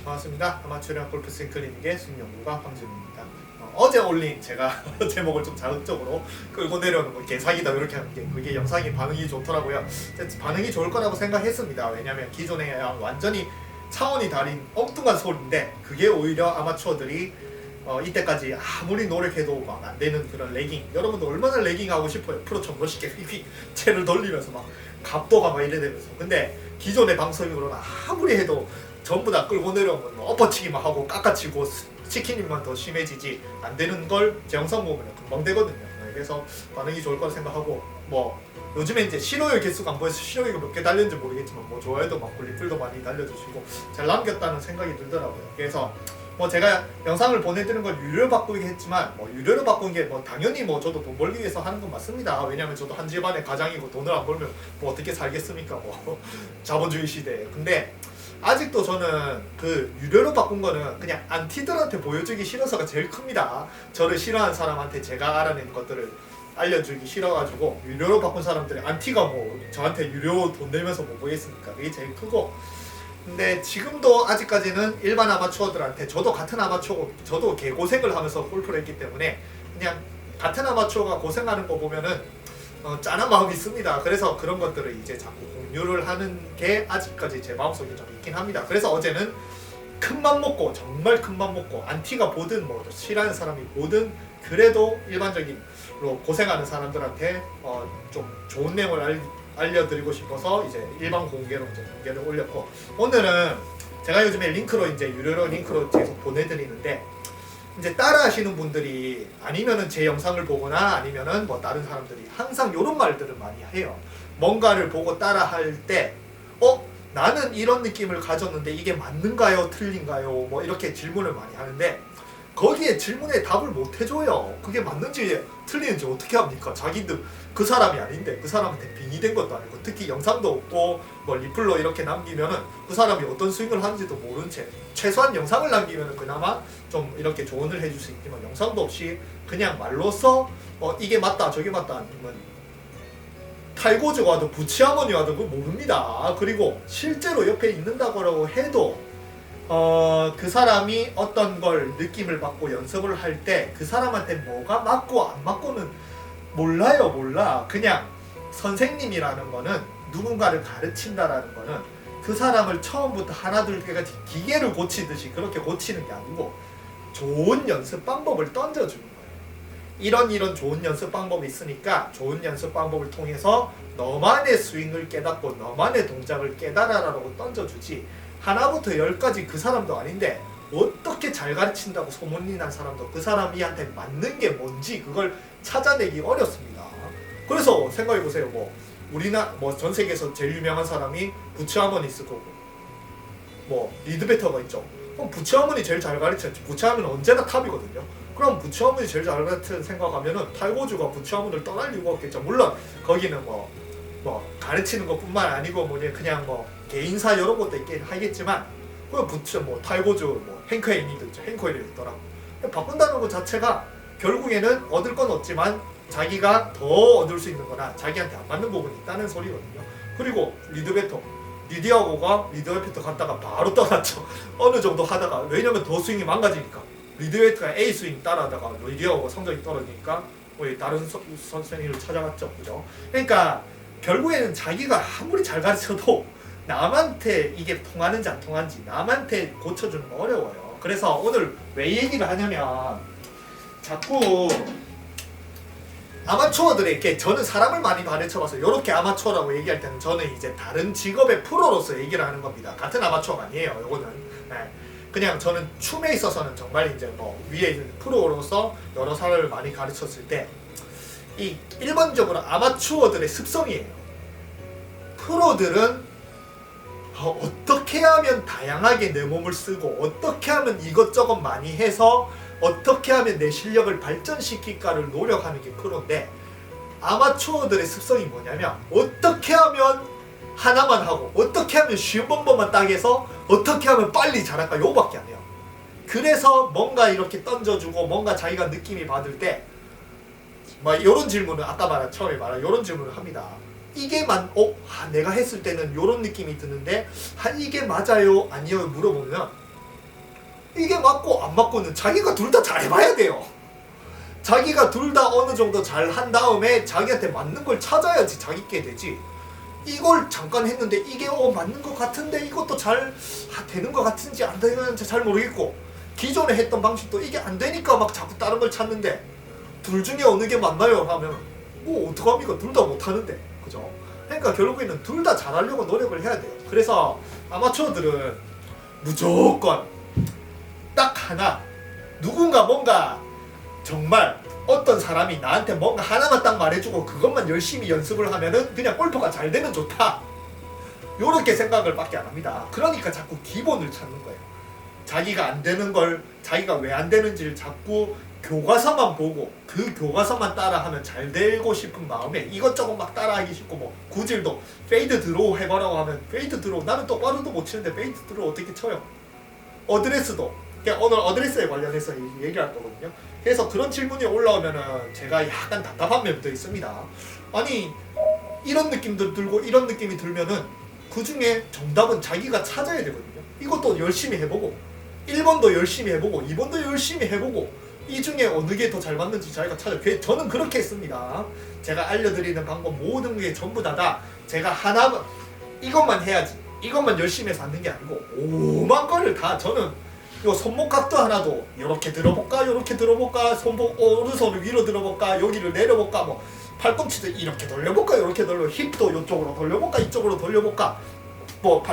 반갑습니다. 아마추어랑 골프 스윙 클리닉의 스윙연구가 황진우입니다. 어제 올린 제가 제목을 좀 자극적으로 끌고 내려오는 거 개사기다 이렇게 하는 게 그게 영상이 반응이 좋더라고요. 반응이 좋을 거라고 생각했습니다. 왜냐하면 기존에 완전히 차원이 다른 엉뚱한 소리인데 그게 오히려 아마추어들이 이때까지 아무리 노력해도 막 안 되는 그런 레깅, 여러분도 얼마나 레깅 하고 싶어요. 프로처럼 멋있게 휙휙 채를 돌리면서 막 각도가 막 이래 되면서. 근데 기존의 방송으로는 아무리 해도 전부 다 끌고 내려오면 뭐 엎어치기만 하고 깎아치고 치킨님만 더 심해지지 안 되는 걸 제 영상 보면 금방 되거든요. 그래서 반응이 좋을 거라 생각하고, 뭐 요즘에 이제 신호열 개수가 안 보여서 신호열이 몇 개 달렸는지 모르겠지만 뭐 좋아요도 많고 리플도 많이 달려주시고 잘 남겼다는 생각이 들더라고요. 그래서 뭐 제가 영상을 보내드리는 걸 유료로 바꾸긴 했지만, 뭐 유료로 바꾼 게 뭐 당연히 뭐 저도 돈 벌기 위해서 하는 건 맞습니다. 왜냐면 저도 한 집안의 가장이고 돈을 안 벌면 뭐 어떻게 살겠습니까? 뭐 자본주의 시대에. 근데 아직도 저는 그 유료로 바꾼 거는 그냥 안티들한테 보여주기 싫어서가 제일 큽니다. 저를 싫어하는 사람한테 제가 알아낸 것들을 알려주기 싫어가지고 유료로 바꾼 사람들이 안티가 뭐 저한테 유료 돈 내면서 뭐 보겠습니까? 그게 제일 크고. 근데 지금도 아직까지는 일반 아마추어들한테, 저도 같은 아마추어고 저도 개고생을 하면서 골프를 했기 때문에 그냥 같은 아마추어가 고생하는 거 보면은 짠한 마음이 있습니다. 그래서 그런 것들을 이제 자꾸 공유를 하는 게 아직까지 제 마음속에 좀 있긴 합니다. 그래서 어제는 큰맘 먹고, 정말 큰맘 먹고, 안티가 보든 뭐 싫어하는 사람이 보든 그래도 일반적으로 고생하는 사람들한테 좀 좋은 내용을 알려드리고 싶어서 이제 일반 공개로 이제 공개를 올렸고, 오늘은 제가 요즘에 링크로 이제 유료로 링크로 계속 보내드리는데, 이제 따라 하시는 분들이 아니면은 제 영상을 보거나 아니면은 뭐 다른 사람들이 항상 이런 말들을 많이 해요. 뭔가를 보고 따라 할 때 나는 이런 느낌을 가졌는데 이게 맞는가요? 틀린가요? 뭐 이렇게 질문을 많이 하는데, 거기에 질문에 답을 못 해줘요. 그게 맞는지 틀리는지 어떻게 합니까? 자기들 그 사람이 아닌데, 그 사람한테 빙의된 것도 아니고, 특히 영상도 없고 뭐 리플로 이렇게 남기면은 그 사람이 어떤 스윙을 하는지도 모른 채, 최소한 영상을 남기면은 그나마 좀 이렇게 조언을 해줄 수 있지만 영상도 없이 그냥 말로써 이게 맞다 저게 맞다 아니면 탈고주가 와도 부치아머니 와도 그걸 모릅니다. 그리고 실제로 옆에 있는다고 해도 그 사람이 어떤 걸 느낌을 받고 연습을 할 때 그 사람한테 뭐가 맞고 안 맞고는 몰라. 그냥 선생님이라는 거는, 누군가를 가르친다라는 거는 그 사람을 처음부터 하나 둘 개까지 기계를 고치듯이 그렇게 고치는 게 아니고 좋은 연습 방법을 던져주는 거예요. 이런 좋은 연습 방법이 있으니까 좋은 연습 방법을 통해서 너만의 스윙을 깨닫고 너만의 동작을 깨달아라고 던져주지, 하나부터 열까지 그 사람도 아닌데 어떻게 잘 가르친다고 소문이 난 사람도 그 사람이한테 맞는 게 뭔지 그걸 찾아내기 어렵습니다. 그래서 생각해보세요. 뭐 전 세계에서 제일 유명한 사람이 부치아머니 있을 거고, 뭐 리드베터가 있죠. 그럼 부치아머니 제일 잘 가르쳤지. 부치아머니는 언제나 탑이거든요. 그럼 부치아머니 제일 잘 가르치는 생각하면은 탈고주가 부치아머니를 떠날 이유가 없겠죠. 물론 거기는 뭐 가르치는 것뿐만 아니고 그냥 개인사 이런 것도 있긴 하겠지만, 그 탈고주 행커헤이니도 있죠. 행커헤이도 있더라. 바꾼다는 것 자체가 결국에는 얻을 건 없지만 자기가 더 얻을 수 있는 거나 자기한테 안 맞는 부분이 있다는 소리거든요. 그리고 리디아고가 리드베터 갔다가 바로 떠났죠. 어느 정도 하다가, 왜냐면 더 스윙이 망가지니까. 리드베터가 A 스윙 따라하다가 리디아고가 성적이 떨어지니까 다른 선생님을 찾아갔죠. 그죠? 그러니까 결국에는 자기가 아무리 잘 가르쳐도 남한테 이게 통하는지 안 통하는지 남한테 고쳐주는 거 어려워요. 그래서 오늘 왜 얘기를 하냐면, 자꾸 아마추어들에게, 저는 사람을 많이 가르쳐봐서 이렇게 아마추어라고 얘기할 때는 저는 이제 다른 직업의 프로로서 얘기를 하는 겁니다. 같은 아마추어가 아니에요. 이거는 그냥 저는 춤에 있어서는 정말 이제 위에 있는 프로로서 여러 사람을 많이 가르쳤을 때, 이 1번적으로 아마추어들의 습성이에요. 프로들은 어떻게 하면 다양하게 내 몸을 쓰고, 어떻게 하면 이것저것 많이 해서 어떻게 하면 내 실력을 발전시킬까를 노력하는 게 프로인데, 아마추어들의 습성이 뭐냐면 어떻게 하면 하나만 하고, 어떻게 하면 쉬운 방법만 딱 해서 어떻게 하면 빨리 잘할까, 요거밖에 안 해요. 그래서 뭔가 이렇게 던져주고 뭔가 자기가 느낌이 받을 때 요런 질문을, 아까 처음에 말한 요런 질문을 합니다. 이게 내가 했을 때는 요런 느낌이 드는데 이게 맞아요? 아니요? 물어보면 이게 맞고 안 맞고는 자기가 둘 다 잘해봐야 돼요. 자기가 둘 다 어느 정도 잘 한 다음에 자기한테 맞는 걸 찾아야지 자기께 되지. 이걸 잠깐 했는데 이게 맞는 것 같은데 이것도 잘 되는 것 같은지 안 되는지 잘 모르겠고, 기존에 했던 방식도 이게 안 되니까 막 자꾸 다른 걸 찾는데, 둘 중에 어느 게 맞나요? 하면 어떡합니까? 둘 다 못하는데, 그죠? 그러니까 결국에는 둘 다 잘하려고 노력을 해야 돼요. 그래서 아마추어들은 무조건 딱 하나, 누군가 뭔가 정말 어떤 사람이 나한테 뭔가 하나만 딱 말해주고 그것만 열심히 연습을 하면은 그냥 골프가 잘 되면 좋다, 요렇게 생각을 밖에 안 합니다. 그러니까 자꾸 기본을 찾는 거예요. 자기가 안 되는 걸, 자기가 왜 안 되는지를 자꾸 교과서만 보고 그 교과서만 따라하면 잘 되고 싶은 마음에 이것저것 막 따라하기 싶고, 뭐 구질도 페이드 드로우 해보라고 하면 페이드 드로우, 나는 똑바로도 못 치는데 페이드 드로우 어떻게 쳐요? 어드레스도, 그냥 오늘 어드레스에 관련해서 얘기할 거거든요. 그래서 그런 질문이 올라오면은 제가 약간 답답한 면도 있습니다. 아니 이런 느낌도 들고 이런 느낌이 들면은 그 중에 정답은 자기가 찾아야 되거든요. 이것도 열심히 해보고 1번도 열심히 해보고 2번도 열심히 해보고 이 중에 어느 게 더 잘 맞는지 자기가 찾아. 저는 그렇게 했습니다. 제가 알려드리는 방법 모든 게 전부 다 제가 하나만 이것만 해야지, 이것만 열심히 해서 하는 게 아니고 오만 거를 다, 저는 요 손목 각도 하나도 이렇게 들어볼까, 이렇게 들어볼까, 손목 오른손을 위로 들어볼까, 여기를 내려볼까, 뭐 팔꿈치도 이렇게 돌려볼까, 이렇게 힙도 이쪽으로 돌려볼까, 이쪽으로 돌려볼까, 뭐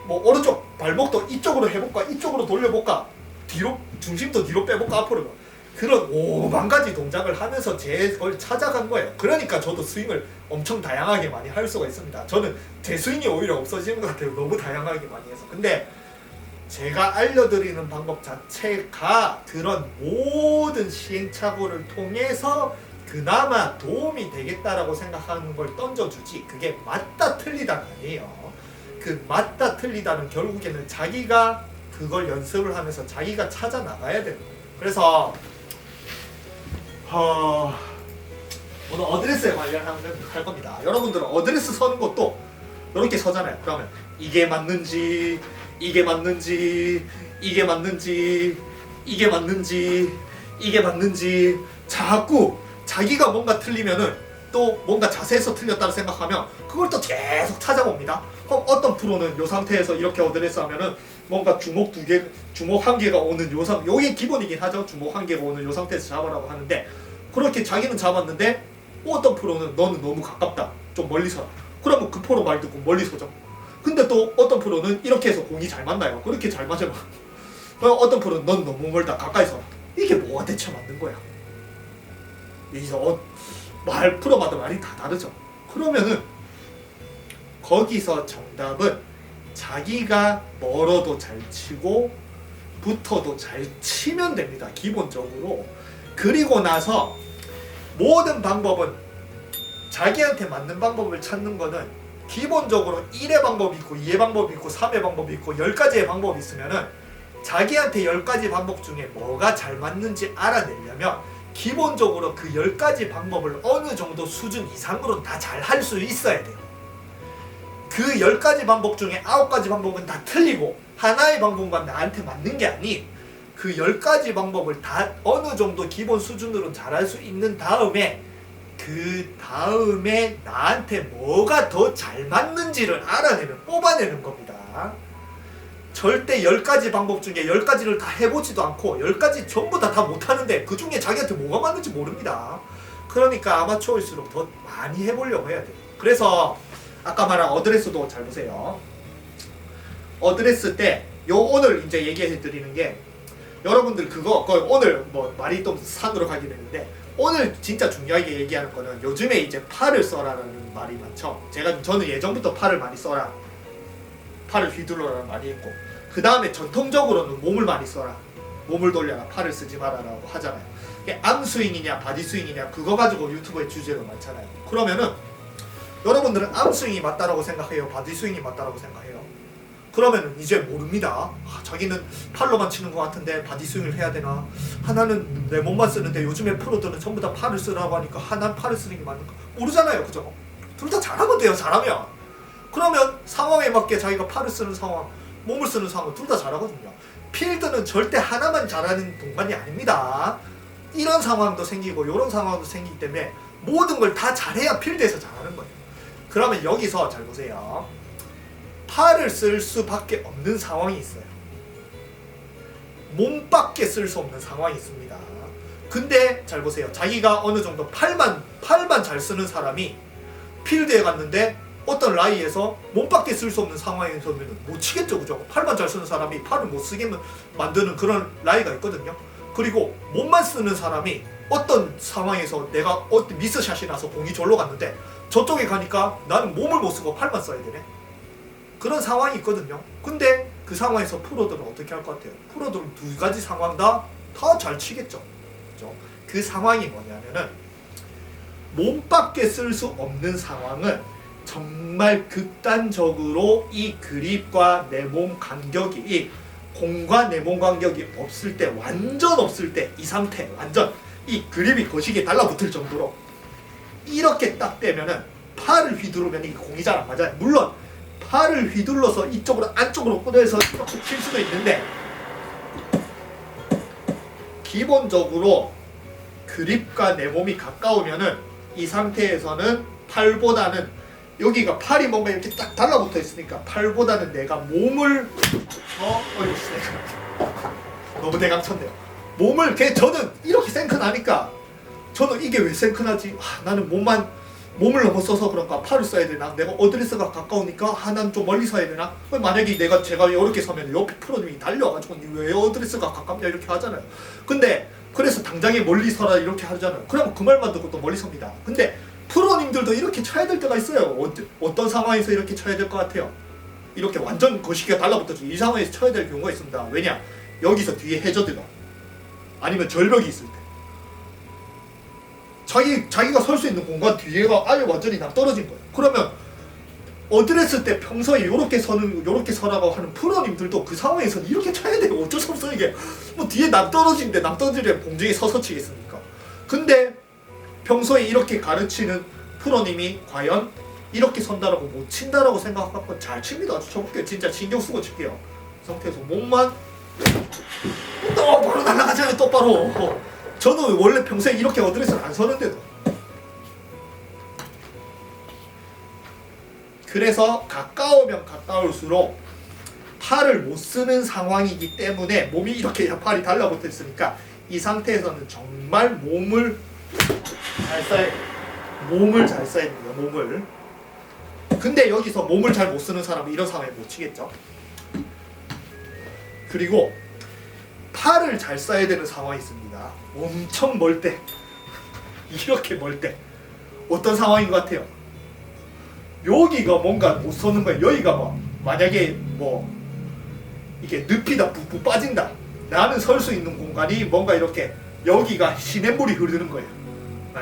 뭐 오른쪽 발목도 이쪽으로 해볼까, 이쪽으로 돌려볼까, 뒤로 중심도 뒤로 빼볼까, 앞으로, 그런 오만 가지 동작을 하면서 제 걸 찾아간 거예요. 그러니까 저도 스윙을 엄청 다양하게 많이 할 수가 있습니다. 저는 제 스윙이 오히려 없어지는 것 같아요. 너무 다양하게 많이 해서. 근데 제가 알려드리는 방법 자체가 그런 모든 시행착오를 통해서 그나마 도움이 되겠다라고 생각하는 걸 던져주지, 그게 맞다 틀리다가 아니에요. 그 맞다 틀리다는 결국에는 자기가 그걸 연습을 하면서 자기가 찾아 나가야 되는 거예요. 그래서 오늘 어드레스에 관련할 겁니다. 여러분들은 어드레스 서는 것도 이렇게 서잖아요. 그러면 이게 맞는지, 이게 맞는지, 이게 맞는지, 이게 맞는지, 이게 맞는지, 자꾸 자기가 뭔가 틀리면은 또 뭔가 자세에서 틀렸다고 생각하면 그걸 또 계속 찾아봅니다. 그럼 어떤 프로는 이 상태에서 이렇게 어드레스 하면은 뭔가 주먹 한 개가 오는 요게 기본이긴 하죠. 주먹 한 개가 오는 요 상태에서 잡으라고 하는데, 그렇게 자기는 잡았는데 어떤 프로는 너는 너무 가깝다, 좀 멀리 서라. 그러면 그 프로 말 듣고 멀리 서죠. 근데 또 어떤 프로는 이렇게 해서 공이 잘 맞나요? 그렇게 잘 맞아요. 어떤 프로는 넌 너무 멀다, 가까이 서라. 이게 뭐가 대체 맞는 거야? 여기서 프로마다 말이 다 다르죠. 그러면은 거기서 정답은 자기가 멀어도 잘 치고 붙어도 잘 치면 됩니다. 기본적으로. 그리고 나서 모든 방법은 자기한테 맞는 방법을 찾는 거는 기본적으로 1의 방법이 있고 2의 방법이 있고 3의 방법이 있고 10가지의 방법이 있으면은 자기한테 10가지 방법 중에 뭐가 잘 맞는지 알아내려면 기본적으로 그 10가지 방법을 어느 정도 수준 이상으로는 다 잘 할 수 있어야 돼요. 그 10가지 방법 중에 9가지 방법은 다 틀리고 하나의 방법만 나한테 맞는 게 아닌 그 10가지 방법을 다 어느 정도 기본 수준으로 잘 할 수 있는 다음에 그 다음에 나한테 뭐가 더 잘 맞는지를 알아내면 뽑아내는 겁니다. 절대 10가지 방법 중에 10가지를 다 해보지도 않고 10가지 전부 다 못하는데 그 중에 자기한테 뭐가 맞는지 모릅니다. 그러니까 아마추어일수록 더 많이 해보려고 해야 돼요. 그래서 아까 말한 어드레스도 잘 보세요. 어드레스 때 오늘 이제 얘기해 드리는 게, 여러분들 그거 오늘 뭐 말이 또 산으로 가게 되는데, 오늘 진짜 중요하게 얘기하는 거는 요즘에 이제 팔을 써라라는 말이 많죠. 저는 예전부터 팔을 많이 써라, 팔을 휘둘러라 많이 했고, 그 다음에 전통적으로는 몸을 많이 써라, 몸을 돌려라, 팔을 쓰지 마라라고 하잖아요. 이게 암스윙이냐 바디스윙이냐 그거 가지고 유튜브에 주제가 많잖아요. 그러면은 여러분들은 암스윙이 맞다라고 생각해요? 바디스윙이 맞다라고 생각해요? 그러면은 이제 모릅니다. 자기는 팔로만 치는 것 같은데 바디스윙을 해야 되나? 하나는 내 몸만 쓰는데 요즘에 프로들은 전부 다 팔을 쓰라고 하니까 하나는 팔을 쓰는 게 맞는가? 모르잖아요. 그죠? 둘 다 잘하면 돼요. 잘하면. 그러면 상황에 맞게 자기가 팔을 쓰는 상황, 몸을 쓰는 상황은 둘 다 잘하거든요. 필드는 절대 하나만 잘하는 공간이 아닙니다. 이런 상황도 생기고 이런 상황도 생기기 때문에 모든 걸 다 잘해야 필드에서 잘하는 거예요. 그러면 여기서 잘 보세요. 팔을 쓸 수밖에 없는 상황이 있어요. 몸밖에 쓸 수 없는 상황이 있습니다. 근데 잘 보세요. 자기가 어느 정도 팔만 잘 쓰는 사람이 필드에 갔는데 어떤 라이에서 몸밖에 쓸 수 없는 상황에서는 못 치겠죠, 그죠? 팔만 잘 쓰는 사람이 팔을 못 쓰게 만드는 그런 라이가 있거든요. 그리고 몸만 쓰는 사람이 어떤 상황에서 내가 어떤 미스샷이 나서 공이 절로 갔는데 저쪽에 가니까 나는 몸을 못 쓰고 팔만 써야 되네. 그런 상황이 있거든요. 근데 그 상황에서 프로들은 어떻게 할 것 같아요? 프로들은 두 가지 상황 다 잘 치겠죠. 그죠? 그 상황이 뭐냐면은 몸밖에 쓸 수 없는 상황은 정말 극단적으로 이 그립과 내 몸 간격이 이 공과 내 몸 간격이 없을 때, 완전 없을 때, 이 상태 완전 이 그립이 거시기에 달라붙을 정도로 이렇게 딱 되면은 팔을 휘두르면 이 공이 잘 안 맞아요. 물론 팔을 휘둘러서 이쪽으로 안쪽으로 꺼내서 이렇게 칠 수도 있는데 기본적으로 그립과 내 몸이 가까우면은 이 상태에서는 팔보다는 여기가 팔이 뭔가 이렇게 딱 달라붙어 있으니까 팔보다는 내가 몸을 너무 대강 쳤네요. 몸을 저는 이렇게 생크나니까 저는 이게 왜 생크나지? 나는 몸을 너무 써서 그런가 팔을 써야 되나? 내가 어드레스가 가까우니까 난 좀 멀리 서야 되나? 만약에 제가 이렇게 서면 옆에 프로님이 달려가지고 왜 어드레스가 가깝냐 이렇게 하잖아요. 근데 그래서 당장에 멀리 서라 이렇게 하잖아요. 그러면 그 말만 듣고 또 멀리 섭니다. 근데 프로님들도 이렇게 쳐야 될 때가 있어요. 어떤 상황에서 이렇게 쳐야 될 것 같아요? 이렇게 완전 거시기가 달라붙어서 이 상황에서 쳐야 될 경우가 있습니다. 왜냐? 여기서 뒤에 해저드가 아니면 절벽이 있을 때 자기가 설 수 있는 공간 뒤에가 아예 완전히 낭떨어진 거예요. 그러면 어드레스 때 평소에 요렇게 서라고 하는 프로님들도 그 상황에서는 이렇게 쳐야 돼요. 어쩔 수 없어. 이게 뭐 뒤에 낭떨어진데 낭떨어지려 공중에 서서 치겠습니까? 근데 평소에 이렇게 가르치는 프로님이 과연 이렇게 선다라고 못 친다라고 생각하고 잘 칩니다. 아주 쳐볼게요. 진짜 신경 쓰고 칠게요. 그 상태에서 몸만 바로 날아가잖아요. 똑바로. 저는 원래 평소에 이렇게 어드레스를 안 서는데도. 그래서 가까우면 가까울수록 팔을 못 쓰는 상황이기 때문에 몸이 이렇게 팔이 달라붙어 있으니까 이 상태에서는 정말 몸을 잘 써야 됩니다. 몸을. 근데 여기서 몸을 잘 못 쓰는 사람은 이런 상황에 못 치겠죠. 그리고 팔을 잘 써야 되는 상황이 있습니다. 엄청 멀 때, 이렇게 멀 때 어떤 상황인 것 같아요? 여기가 뭔가 못 서는 거예요. 여기가 만약에 이게 늪이다, 푹푹 빠진다. 나는 설 수 있는 공간이 뭔가 이렇게 여기가 시냇물이 흐르는 거예요. 네.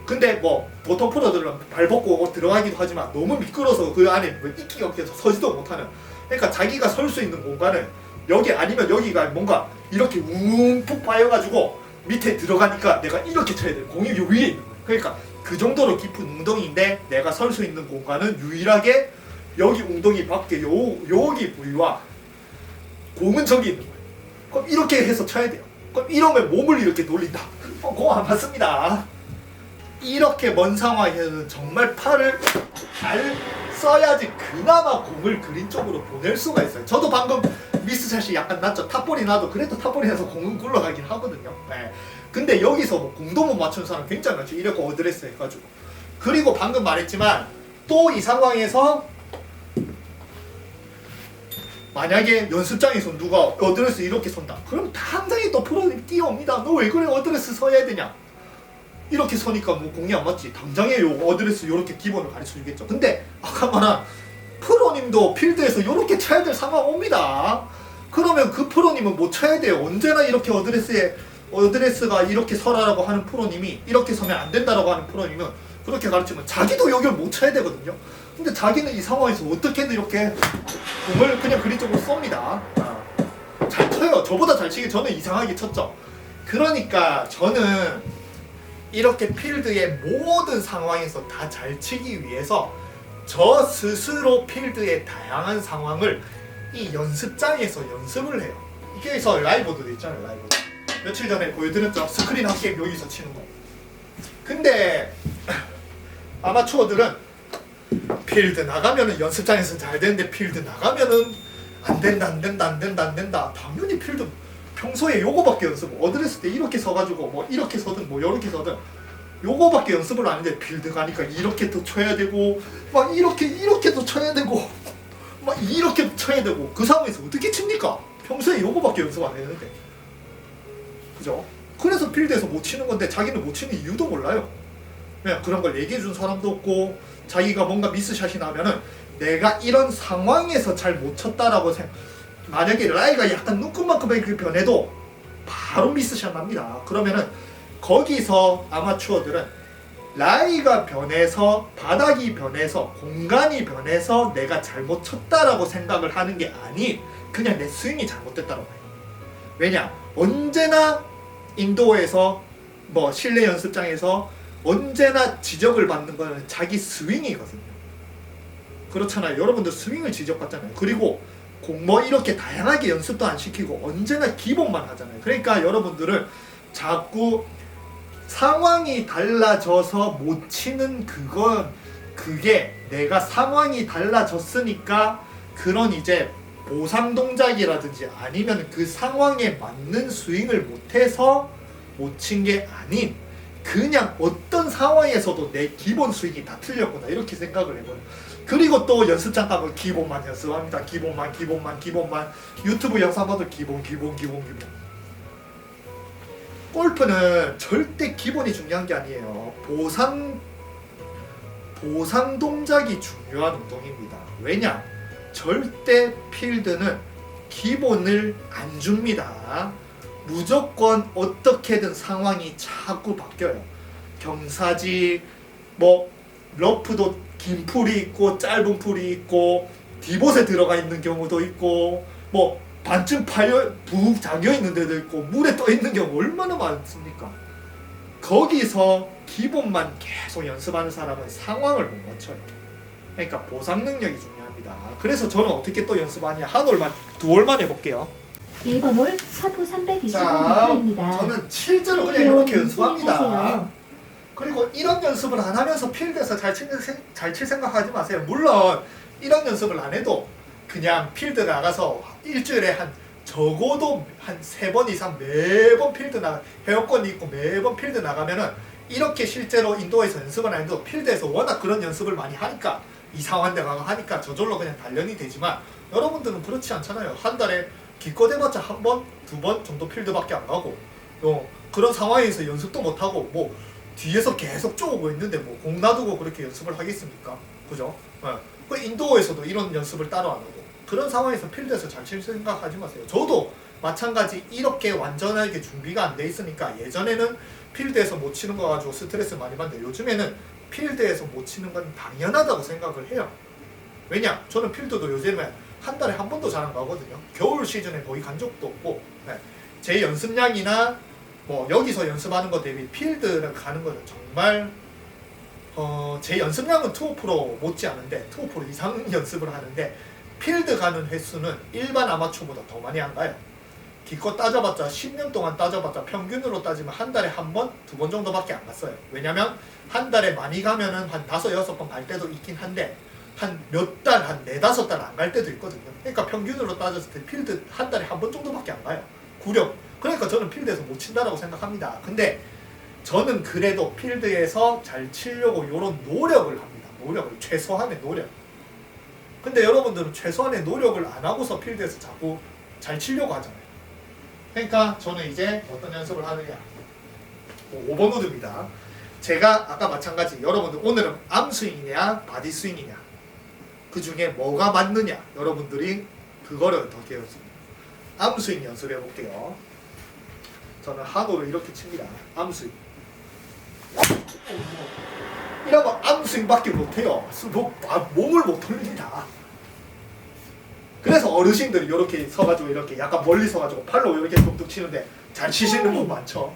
근데 보통 프로들은 발 벗고 들어가기도 하지만 너무 미끄러서 그 안에 있기가 없어서 서지도 못하는. 그러니까 자기가 설 수 있는 공간을 여기 아니면 여기가 뭔가 이렇게 움푹 파여가지고 밑에 들어가니까 내가 이렇게 쳐야 돼. 공이 요 위에 있는 거야. 그러니까 그 정도로 깊은 웅덩이인데 내가 설 수 있는 공간은 유일하게 여기 웅덩이 밖에 여기 부위와 공은 저기 있는 거예요. 그럼 이렇게 해서 쳐야 돼요. 그럼 이러면 몸을 이렇게 돌린다. 공 안 맞습니다. 이렇게 먼 상황에서는 정말 팔을 잘 써야지 그나마 공을 그린 쪽으로 보낼 수가 있어요. 저도 방금 미스샷이 약간 났죠. 탑볼이 나도 그래도 탑볼이 나서 공은 굴러가긴 하거든요. 네. 근데 여기서 공도 못 맞추는 사람 굉장히 많죠. 이렇게 어드레스 해가지고. 그리고 방금 말했지만 또 이 상황에서 만약에 연습장에서 누가 어드레스 이렇게 선다. 그럼 당장에 또 프로님 뛰어옵니다. 너 왜 그래 어드레스 서야 되냐. 이렇게 서니까 공이 안 맞지. 당장에 요 어드레스 요렇게 기본을 가르쳐 주겠죠. 근데 아까 말한 프로님도 필드에서 요렇게 쳐야 될 상황 옵니다. 그러면 그 프로님은 못 쳐야 돼요. 언제나 이렇게 어드레스가 이렇게 서라라고 하는 프로님이 이렇게 서면 안 된다라고 하는 프로님은 그렇게 가르치면 자기도 여기를 못 쳐야 되거든요. 근데 자기는 이 상황에서 어떻게든 이렇게 공을 그냥 그린 쪽으로 쏩니다. 잘 쳐요. 저보다 잘 치게 저는 이상하게 쳤죠. 그러니까 저는 이렇게 필드의 모든 상황에서 다 잘 치기 위해서 저 스스로 필드의 다양한 상황을 이 연습장에서 연습을 해요. 이게서 라이브도 있잖아요. 라이브. 며칠 전에 보여드렸죠. 스크린 한 게임 여기서 치는 거. 근데 아마추어들은 필드 나가면은 연습장에서 잘 되는데 필드 나가면은 안 된다. 당연히 필드 평소에 요거밖에 연습 어드레스 때 이렇게 서가지고 뭐 이렇게 서든 뭐 이렇게 서든 요거밖에 연습을 안 했는데 필드 가니까 이렇게 또 쳐야 되고 막 이렇게도 쳐야 되고 막 이렇게 쳐야 되고 그 상황에서 어떻게 칩니까? 평소에 요거밖에 연습 안 했는데. 그죠? 그래서 필드에서 못 치는 건데 자기는 못 치는 이유도 몰라요. 그냥 그런 걸 얘기해 준 사람도 없고 자기가 뭔가 미스샷이 나면은 내가 이런 상황에서 잘 못 쳤다라고 생각. 만약에 라이가 약간 눈금만큼 변해도 바로 미스샷 납니다. 그러면은 거기서 아마추어들은 라이가 변해서 바닥이 변해서 공간이 변해서 내가 잘못 쳤다라고 생각을 하는 게 아닌 그냥 내 스윙이 잘못됐다고 해요. 왜냐? 언제나 인도어에서 뭐 실내 연습장에서 언제나 지적을 받는 거는 자기 스윙이거든요. 그렇잖아요. 여러분들 스윙을 지적받잖아요. 그리고 뭐 이렇게 다양하게 연습도 안 시키고 언제나 기본만 하잖아요. 그러니까 여러분들은 자꾸 상황이 달라져서 못 치는 그게 내가 상황이 달라졌으니까 그런 이제 보상 동작이라든지 아니면 그 상황에 맞는 스윙을 못해서 못 친 게 아닌 그냥 어떤 상황에서도 내 기본 스윙이 다 틀렸구나 이렇게 생각을 해버려요. 그리고 또 연습장 가면 기본만 연습합니다. 기본만 유튜브 영상 봐도 기본. 골프는 절대 기본이 중요한 게 아니에요. 보상 동작이 중요한 운동입니다. 왜냐? 절대 필드는 기본을 안 줍니다. 무조건 어떻게든 상황이 자꾸 바뀌어요. 경사지, 뭐 러프도 긴 풀이 있고 짧은 풀이 있고 디봇에 들어가 있는 경우도 있고 뭐 반쯤 푹 잠겨 있는 데도 있고 물에 떠 있는 경우 얼마나 많습니까? 거기서 기본만 계속 연습하는 사람은 상황을 못 맞춰요. 그러니까 보상 능력이 중요합니다. 그래서 저는 어떻게 또 연습하냐? 한 홀만, 두 홀만 해볼게요. 1번 홀 서부 325m입니다. 저는 실제로 그냥 이렇게 연습합니다. 그리고 이런 연습을 안 하면서 필드에서 잘 칠 생각하지 마세요. 물론 이런 연습을 안 해도 그냥 필드 나가서 일주일에 한 적어도 한 3번 이상 매번 필드 회원권이 있고 매번 필드 나가면은 이렇게 실제로 인도에서 연습을 안 해도 필드에서 워낙 그런 연습을 많이 하니까 이상한 데 가고 하니까 저절로 그냥 단련이 되지만 여러분들은 그렇지 않잖아요. 한 달에 기껏 해봤자 한 번, 두 번 정도 필드밖에 안 가고 그런 상황에서 연습도 못하고 뭐 뒤에서 계속 쪼고 있는데 뭐 공 놔두고 그렇게 연습을 하겠습니까? 그죠? 그 인도어에서도 이런 연습을 따로 안 하고 그런 상황에서 필드에서 잘 칠 생각하지 마세요. 저도 마찬가지 이렇게 완전하게 준비가 안 돼 있으니까 예전에는 필드에서 못 치는 거 가지고 스트레스 많이 받는데 요즘에는 필드에서 못 치는 건 당연하다고 생각을 해요. 왜냐? 저는 필드도 요즘에 한 달에 한 번도 잘 안 가거든요. 겨울 시즌에 거의 간 적도 없고 제 연습량이나 뭐 여기서 연습하는 것 대비 필드를 가는 거는 정말 제 연습량은 투어 프로 못지 않은데 투어 프로 이상 연습을 하는데 필드 가는 횟수는 일반 아마추어보다 더 많이 안 가요. 기껏 따져봤자 10년 동안 따져봤자 평균으로 따지면 한 달에 한 번, 두 번 정도밖에 안 갔어요. 왜냐면 한 달에 많이 가면은 한 5-6번 갈 때도 있긴 한데 한 몇 달, 한 4-5달 안 갈 때도 있거든요. 그러니까 평균으로 따졌을 때 필드 한 달에 한 번 정도밖에 안 가요. 구력. 그러니까 저는 필드에서 못 친다라고 생각합니다. 근데 저는 그래도 필드에서 잘 치려고 이런 노력을 합니다. 노력을, 최소한의 노력. 근데 여러분들은 최소한의 노력을 안 하고서 필드에서 자꾸 잘 치려고 하잖아요. 그러니까 저는 이제 어떤 연습을 하느냐. 5번 우드입니다. 제가 아까 마찬가지 여러분들 오늘은 암스윙이냐 바디스윙이냐 그 중에 뭐가 맞느냐 여러분들이 그거를 더 배웠습니다. 암스윙 연습해 볼게요. 저는 하도를 이렇게 칩니다. 암스윙. 이러면 암스윙밖에 못해요. 몸을 못 돌립니다. 그래서 어르신들이 이렇게 서가지고 이렇게 약간 멀리 서가지고 팔로 이렇게 뚝뚝 치는데 잘 치시는 분 많죠.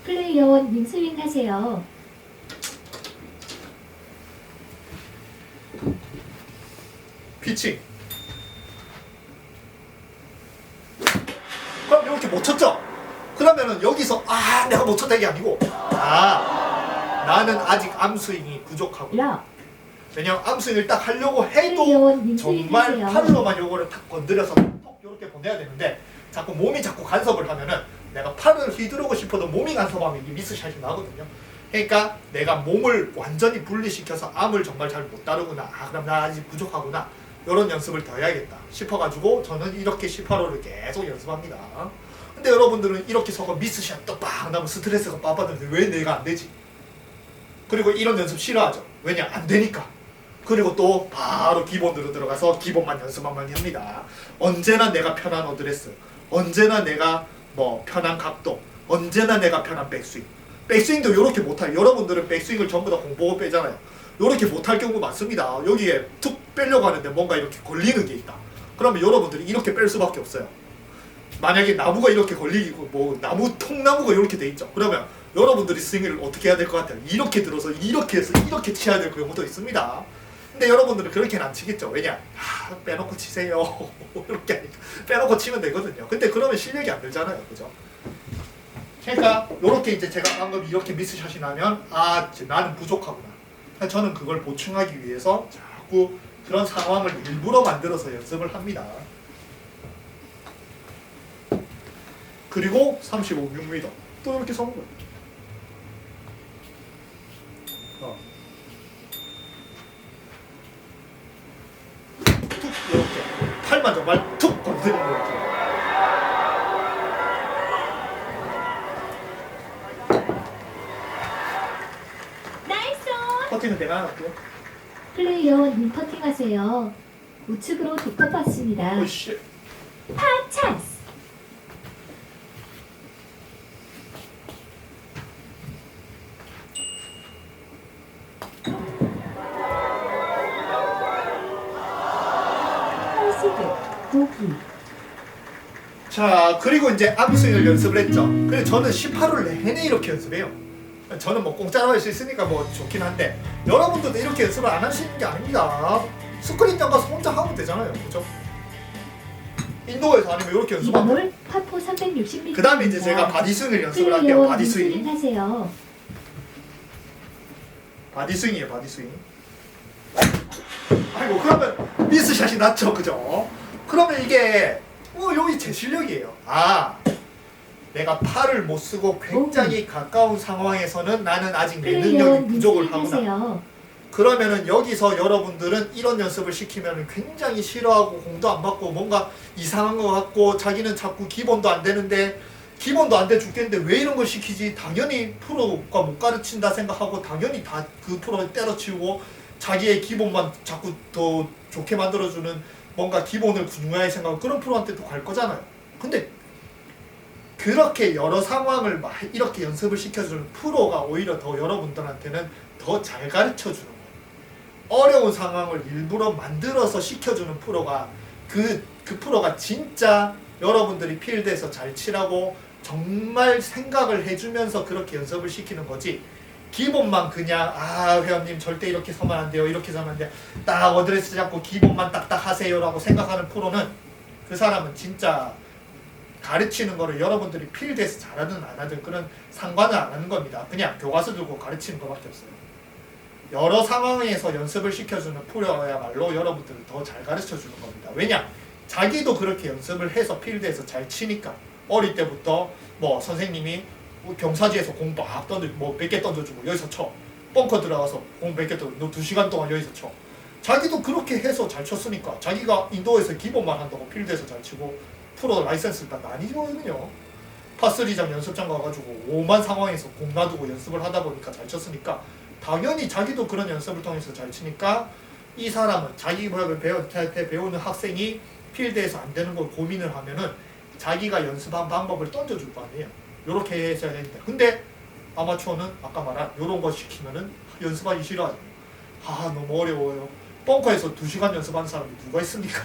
플레이어원님 스윙하세요. 피칭. 이렇게 못 쳤죠? 그러면은 여기서 내가 못 쳤다 이게 아니고 나는 아직 암스윙이 부족하고 러 왜냐면 암스윙을 딱 하려고 해도 플레이어원 정말 인수인하세요. 팔로만 요거를 탁 건드려서 톡 이렇게 보내야 되는데 자꾸 몸이 자꾸 간섭을 하면은 내가 팔을 휘두르고 싶어도 몸이 간섭하면 이게 미스샷이 나거든요. 그러니까 내가 몸을 완전히 분리시켜서 암을 정말 잘 못 다루구나. 그럼 나 아직 부족하구나. 이런 연습을 더 해야겠다 싶어가지고 저는 이렇게 18호를 계속 연습합니다. 근데 여러분들은 이렇게 서고 미스샷 또빵 나면 스트레스가 빠빠드는데 왜 내가 안 되지? 그리고 이런 연습 싫어하죠. 왜냐? 안 되니까. 그리고 또 바로 기본으로 들어가서 기본만 연습만 많이 합니다. 언제나 내가 편한 어드레스, 언제나 내가 뭐 편한 각도, 언제나 내가 편한 백스윙. 백스윙도 이렇게 못할, 여러분들은 백스윙을 전부 다 공보고 빼잖아요. 이렇게 못할 경우 많습니다. 여기에 툭 빼려고 하는데 뭔가 이렇게 걸리는 게 있다. 그러면 여러분들이 이렇게 뺄 수밖에 없어요. 만약에 나무가 이렇게 걸리고 뭐 나무 통나무가 이렇게 돼 있죠. 그러면 여러분들이 스윙을 어떻게 해야 될 것 같아요? 이렇게 들어서 이렇게 해서 이렇게 치셔야 될 경우도 있습니다. 근데 여러분들은 그렇게는 안 치겠죠. 왜냐? 빼놓고 치세요. 이렇게 하니까 빼놓고 치면 되거든요. 근데 그러면 실력이 안 들잖아요. 그죠? 그러니까 이렇게 이제 제가 방금 이렇게 미스샷이 나면 이제 나는 부족하구나. 저는 그걸 보충하기 위해서 자꾸 그런 상황을 일부러 만들어서 연습을 합니다. 그리고 35mm 또 이렇게 서는 거예요. 툭 이렇게 팔만 정말 툭 건드리는 거죠. 퍼팅은 내가 할게요. 플레이어원 퍼팅하세요. 우측으로 두컵 받습니다. 오씨. 파 찬스. 보기. 자, 그리고 이제 암스윙을 연습을 했죠. 그래서 저는 18홀 내내 이렇게 연습해요. 저는 뭐 공짜로 할 수 있으니까 뭐 좋긴 한데 여러분들도 이렇게 연습을 안 하시는 게 아닙니다. 스크린장 가서 혼자 하면 되잖아요. 그죠? 인도에서 아니면 이렇게 연습하면 이번홀 파포 360m. 그 다음에 이제 제가 바디스윙을 연습을 할게요. 바디스윙. 하세요. 바디스윙이에요. 바디스윙. 아이고 그러면 미스샷이 났죠. 그죠? 그러면 이게 여기 제 실력이에요. 내가 팔을 못 쓰고 굉장히 가까운 상황에서는 나는 아직 내 능력이 부족을 하구나. 그러면은 여기서 여러분들은 이런 연습을 시키면 굉장히 싫어하고 공도 안 받고 뭔가 이상한 것 같고 자기는 자꾸 기본도 안 되는데 기본도 안 돼 죽겠는데 왜 이런 걸 시키지? 당연히 프로가 못 가르친다 생각하고 당연히 다 그 프로를 때려치우고 자기의 기본만 자꾸 더 좋게 만들어주는 뭔가 기본을 중요하게 생각하고 그런 프로한테도 갈 거잖아요. 근데 그렇게 여러 상황을 막 이렇게 연습을 시켜주는 프로가 오히려 더 여러분들한테는 더 잘 가르쳐주는 거예요. 어려운 상황을 일부러 만들어서 시켜주는 프로가 그 프로가 진짜 여러분들이 필드에서 잘 치라고 정말 생각을 해주면서 그렇게 연습을 시키는 거지. 기본만 그냥 회원님 절대 이렇게 서면 안 돼요. 이렇게 서면 안 돼요. 딱 어드레스 잡고 기본만 딱딱 하세요 라고 생각하는 프로는 그 사람은 진짜 가르치는 거를 여러분들이 필드에서 잘하든 안 하든 그런 상관을 안 하는 겁니다. 그냥 교과서 들고 가르치는 것밖에 없어요. 여러 상황에서 연습을 시켜주는 프로야말로 여러분들을 더 잘 가르쳐주는 겁니다. 왜냐? 자기도 그렇게 연습을 해서 필드에서 잘 치니까 어릴 때부터 뭐 선생님이 경사지에서 공 막 던져 뭐 100개 던져주고 여기서 쳐 벙커 들어가서 공 100개 던져 너 2시간 동안 여기서 쳐 자기도 그렇게 해서 잘 쳤으니까 자기가 인도에서 기본만 한다고 필드에서 잘 치고 프로 라이센스를 딴 거 아니거든요. 파3장 연습장 가가지고 오만 상황에서 공 놔두고 연습을 하다 보니까 잘 쳤으니까 당연히 자기도 그런 연습을 통해서 잘 치니까 이 사람은 자기 배우는 학생이 필드에서 안 되는 걸 고민을 하면은 자기가 연습한 방법을 던져줄 거 아니에요. 요렇게 해야 되는데 근데 아마추어는 아까 말한 요런 거 시키면은 연습하기 싫어하죠. 너무 어려워요. 벙커에서 2시간 연습하는 사람이 누가 있습니까?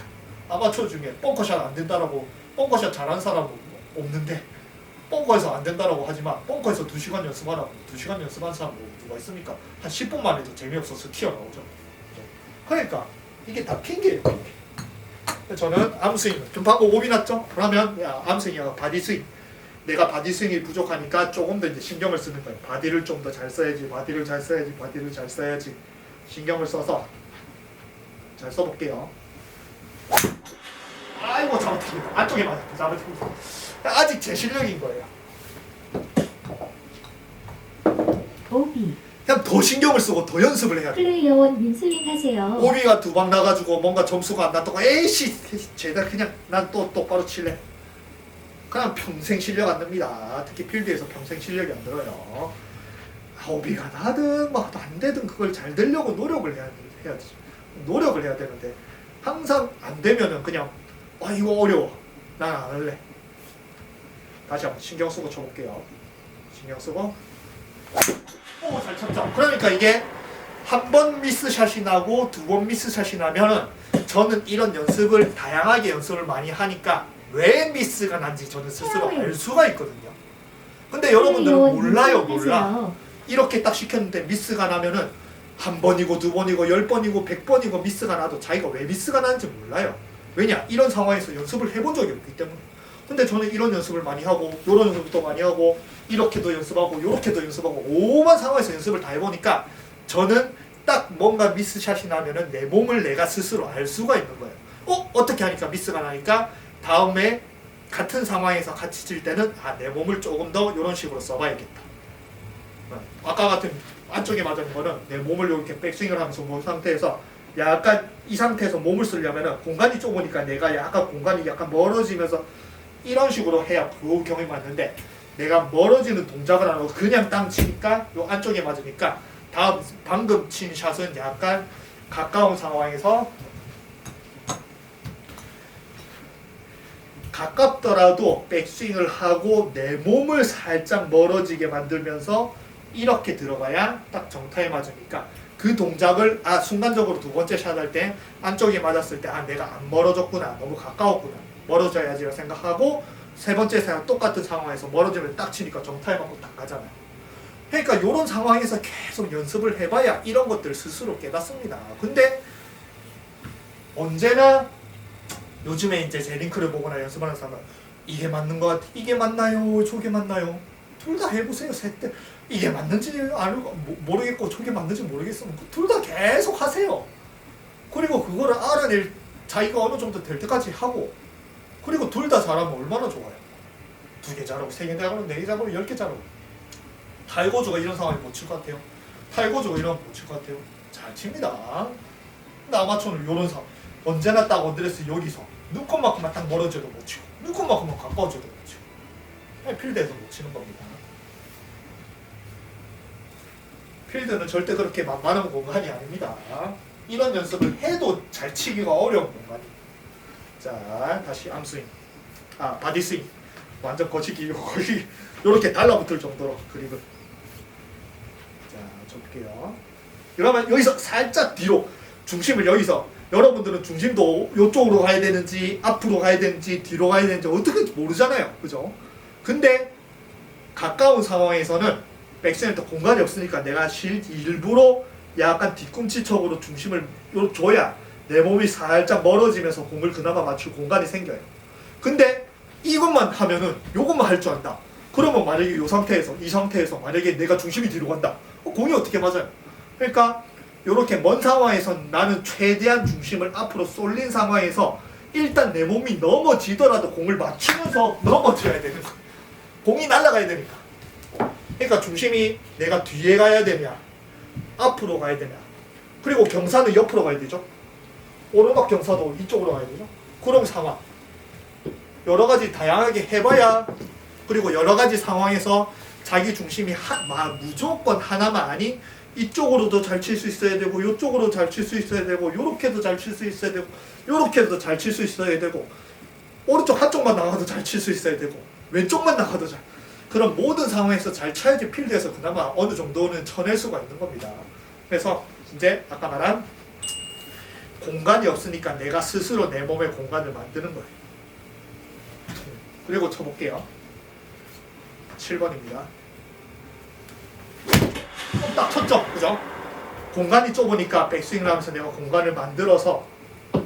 아마추어 중에 벙커샷 안 된다라고 벙커샷 잘하는 사람은 없는데 벙커에서 안 된다라고 하지만 벙커에서 2시간 연습하라고 2시간 연습하는 사람 누가 있습니까? 한 10분만 해도 재미없어서 튀어나오죠. 그러니까 이게 다 핑계예요. 저는 암스윙. 좀 방금 오비 났죠? 그러면 야, 암스윙이야 바디스윙. 내가 바디스윙이 부족하니까 조금 더 이제 신경을 쓰는 거예요. 바디를 좀 더 잘 써야지. 바디를 잘 써야지. 바디를 잘 써야지. 신경을 써서 잘 써볼게요. 아이고 잘못했습니다. 안쪽에 맞았다. 잘못했습니다. 아직 제 실력인 거예요. 오비. 그냥 더 신경을 쓰고 더 연습을 해야 돼요. 플레이어원 윈스윙 하세요. 오비가 두 방 나가지고 뭔가 점수가 안 났다고 에이씨 쟤다 그냥 난 또 똑바로 칠래. 그냥 평생 실력 안 납니다. 특히 필드에서 평생 실력이 안 들어요. 오비가 나든 뭐 안 되든 그걸 잘 되려고 노력을 해야지. 노력을 해야 되는데 항상 안 되면은 그냥 이거 어려워. 난 안 할래. 다시 한번 신경 쓰고 쳐볼게요. 신경 쓰고 잘 쳤죠. 그러니까 이게 한 번 미스샷이 나고 두 번 미스샷이 나면은 저는 이런 연습을 다양하게 연습을 많이 하니까 왜 미스가 난지 저는 스스로 알 수가 있거든요. 근데 여러분들은 몰라요. 몰라. 이렇게 딱 시켰는데 미스가 나면은 한 번이고 두 번이고 10번이고 100번이고 미스가 나도 자기가 왜 미스가 나는지 몰라요. 왜냐? 이런 상황에서 연습을 해본 적이 없기 때문에. 근데 저는 이런 연습을 많이 하고 요런 연습도 많이 하고 이렇게도 연습하고 요렇게도 연습하고 오만 상황에서 연습을 다 해보니까 저는 딱 뭔가 미스샷이 나면은 내 몸을 내가 스스로 알 수가 있는 거예요. 어떻게 하니까 미스가 나니까 다음에 같은 상황에서 같이 칠 때는 내 몸을 조금 더 이런 식으로 써봐야겠다. 아까 같은 안쪽에 맞은 거는 내 몸을 이렇게 백스윙을 하면서 본 상태에서 약간 이 상태에서 몸을 쓰려면은 공간이 좁으니까 내가 약간 공간이 약간 멀어지면서 이런 식으로 해야 그 경험이 맞는데 내가 멀어지는 동작을 안 하고 그냥 땅 치니까 요 안쪽에 맞으니까 방금 친 샷은 약간 가까운 상황에서 가깝더라도 백스윙을 하고 내 몸을 살짝 멀어지게 만들면서 이렇게 들어가야 딱 정타에 맞으니까 그 동작을 순간적으로 두 번째 샷 할 때 안쪽에 맞았을 때 내가 안 멀어졌구나, 너무 가까웠구나, 멀어져야지 생각하고 세 번째 샷 똑같은 상황에서 멀어지면 딱 치니까 정타에 맞고 딱 가잖아요. 그러니까 이런 상황에서 계속 연습을 해봐야 이런 것들을 스스로 깨닫습니다. 근데 언제나 요즘에 이제 제 링크를 보거나 연습하는 사람은 이게 맞는 것 같아, 이게 맞나요, 저게 맞나요? 둘 다 해보세요. 셋 때 이게 맞는지 모르겠고 저게 맞는지 모르겠으면 둘 다 계속 하세요. 그리고 그거를 알아낼 자기가 어느 정도 될 때까지 하고, 그리고 둘 다 잘하면 얼마나 좋아요. 2개 잘하고 3개 잘하고 4개 잘하고 10개 잘하고. 타이거즈가 이런 상황에 못 칠 것 같아요. 타이거즈가 이런 못 칠 것 같아요. 잘 칩니다. 근데 아마추어는 이런 상황 언제나 딱 어드레스 여기서 눈곱만큼만 딱 멀어져도 못 치고 눈곱만큼만 가까워져도 못 치고 필드에서 못 치는 겁니다. 필드는 절대 그렇게 많은 공간이 아닙니다. 이런 연습을 해도 잘 치기가 어려운 공간이. 자, 다시 암스윙, 바디스윙. 완전 거시기 이렇게 달라붙을 정도로 그립을. 자, 접게요. 그러면 여기서 살짝 뒤로 중심을 여기서, 여러분들은 중심도 이쪽으로 가야 되는지 앞으로 가야 되는지 뒤로 가야 되는지 어떻게 모르잖아요. 그죠? 근데 가까운 상황에서는 백스윙한테 공간이 없으니까 내가 일부러 약간 뒤꿈치 쪽으로 중심을 줘야 내 몸이 살짝 멀어지면서 공을 그나마 맞출 공간이 생겨요. 근데 이것만 하면은 요것만 할 줄 안다. 그러면 만약에 이 상태에서 만약에 내가 중심이 뒤로 간다. 공이 어떻게 맞아요? 그러니까 이렇게 먼 상황에서 나는 최대한 중심을 앞으로 쏠린 상황에서 일단 내 몸이 넘어지더라도 공을 맞추면서 넘어져야 되는 거예요. 공이 날아가야 되니까. 그러니까 중심이 내가 뒤에 가야 되냐 앞으로 가야 되냐, 그리고 경사는 옆으로 가야 되죠. 오르막 경사도 이쪽으로 가야 되죠. 그런 상황 여러 가지 다양하게 해봐야, 그리고 여러 가지 상황에서 자기 중심이 무조건 하나만 아닌 이쪽으로도 잘 칠 수 있어야 되고 이쪽으로 잘 칠 수 있어야 되고 요렇게도 잘 칠 수 있어야 되고 요렇게도 잘 칠 수 있어야 되고 오른쪽 한쪽만 나가도 잘 칠 수 있어야 되고 왼쪽만 나가도 잘, 그런 모든 상황에서 잘 쳐야지 필드에서 그나마 어느 정도는 쳐낼 수가 있는 겁니다. 그래서 이제 아까 말한 공간이 없으니까 내가 스스로 내 몸의 공간을 만드는 거예요. 그리고 쳐볼게요. 7번입니다. 딱 쳤죠? 그죠? 공간이 좁으니까 백스윙을 하면서 내가 공간을 만들어서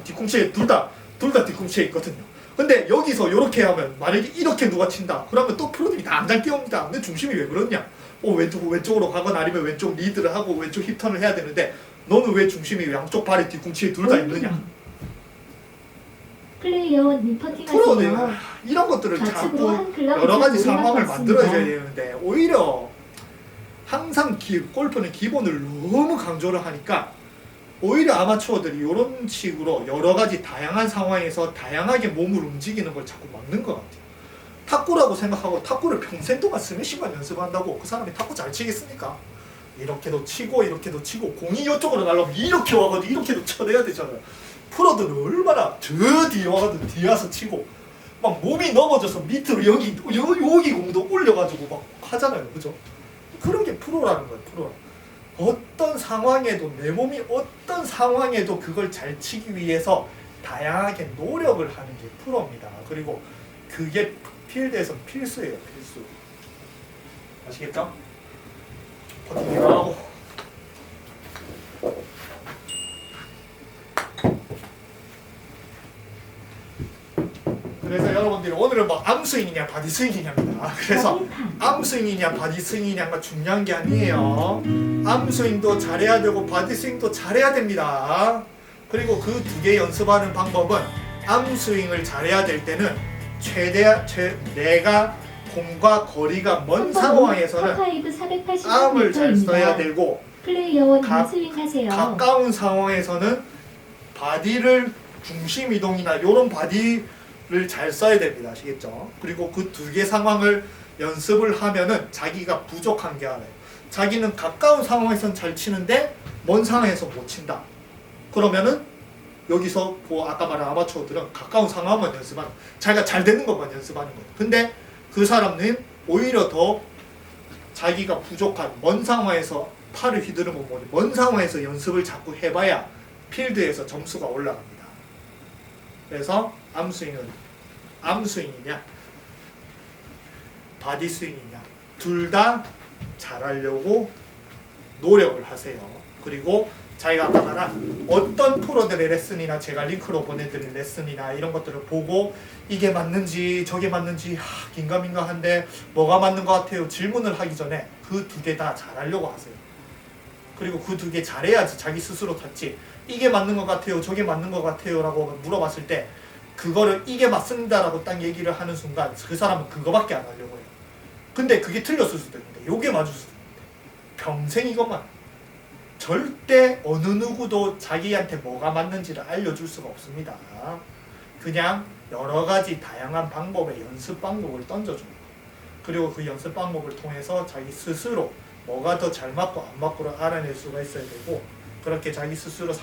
뒤꿈치에 둘 다 둘 다 뒤꿈치에 있거든요. 근데 여기서 이렇게 하면 만약에 이렇게 누가 친다 그러면 또 프로들이 다 안장 끼웁니다. 근데 중심이 왜 그러냐, 왼쪽으로 가거나 아니면 왼쪽 리드를 하고 왼쪽 힙턴을 해야 되는데 너는 왜 중심이 양쪽 발에 뒤꿈치에 둘 다 있느냐. 플레이어원님 프로들 퍼팅하세요. 이런 것들을 좌측으로 자꾸 한 클럽 여러 가지 이상 상황을 올라갔습니다. 만들어줘야 되는데 오히려 항상 골프는 기본을 너무 강조를 하니까 오히려 아마추어들이 이런 식으로 여러 가지 다양한 상황에서 다양하게 몸을 움직이는 걸 자꾸 막는 것 같아요. 탁구라고 생각하고 탁구를 평생 동안 스매싱만 연습한다고 그 사람이 탁구 잘 치겠습니까? 이렇게도 치고 이렇게도 치고 공이 이쪽으로 날라오면 이렇게 와가지고 이렇게도 쳐내야 되잖아요. 프로들은 얼마나 저 뒤에 와가지고 뒤에 와서 치고 막 몸이 넘어져서 밑으로 여기 공도 올려가지고 막 하잖아요. 그죠? 그런 게 프로라는 거예요. 프로. 어떤 상황에도 내 몸이 어떤 상황에도 그걸 잘 치기 위해서 다양하게 노력을 하는 게 프로입니다. 그리고 그게 필드에서 필수예요. 필수. 아시겠죠? 버티기하고 그래서 여러분들이 오늘은 뭐 암스윙이냐 바디스윙이냐입니다. 그래서 암스윙이냐 바디스윙이냐가 중요한 게 아니에요. 암스윙도 잘해야 되고 바디스윙도 잘해야 됩니다. 그리고 그 두 개 연습하는 방법은 암스윙을 잘해야 될 때는 내가 공과 거리가 먼 상황에서는 암을 잘 써야 되고 플레이어원님 스윙하세요. 가까운 상황에서는 바디를 중심 이동이나 이런 바디를 잘 써야 됩니다. 아시겠죠? 그리고 그 두 개 상황을 연습을 하면은 자기가 부족한 게 알아요. 자기는 가까운 상황에서는 잘 치는데 먼 상황에서 못 친다. 그러면은 여기서 아까 말한 아마추어들은 가까운 상황만 연습하는, 자기가 잘 되는 것만 연습하는 거예요. 근데 그 사람은 오히려 더 자기가 부족한 먼 상황에서 팔을 휘두르면 뭐니 먼 상황에서 연습을 자꾸 해봐야 필드에서 점수가 올라갑니다. 그래서 암스윙이냐 바디스윙이냐 둘 다 잘하려고 노력을 하세요. 그리고 자기가 아까 말한 어떤 프로들의 레슨이나 제가 링크로 보내드린 레슨이나 이런 것들을 보고 이게 맞는지 저게 맞는지 긴가민가한데 뭐가 맞는 것 같아요 질문을 하기 전에 그 두 개 다 잘하려고 하세요. 그리고 그 두 개 잘해야지 자기 스스로 닫지 이게 맞는 것 같아요 저게 맞는 것 같아요 라고 물어봤을 때 그거를 이게 맞습니다 라고 딱 얘기를 하는 순간 그 사람은 그거밖에 안 하려고 해요. 근데 그게 틀렸을 수도 있는데 요게 맞을 수도 있는데 평생 이것만 절대 어느 누구도 자기한테 뭐가 맞는지를 알려줄 수가 없습니다. 그냥 여러 가지 다양한 방법의 연습 방법을 던져주는 거예요. 그리고 그 연습 방법을 통해서 자기 스스로 뭐가 더 잘 맞고 안 맞고를 알아낼 수가 있어야 되고 그렇게 자기 스스로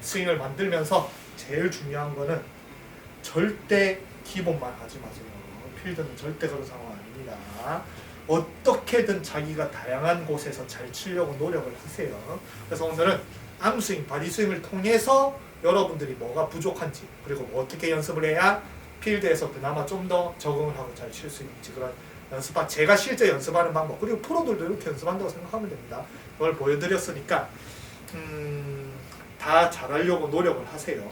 스윙을 만들면서 제일 중요한 거는 절대 기본만 하지 마세요. 필드는 절대 그런 상황 아닙니다. 어떻게든 자기가 다양한 곳에서 잘 치려고 노력을 하세요. 그래서 오늘은 암스윙, 바디스윙을 통해서 여러분들이 뭐가 부족한지 그리고 뭐 어떻게 연습을 해야 필드에서 그나마 좀 더 적응을 하고 잘 칠 수 있는지 그런 제가 실제 연습하는 방법 그리고 프로들도 이렇게 연습한다고 생각하면 됩니다. 그걸 보여드렸으니까 다 잘하려고 노력을 하세요.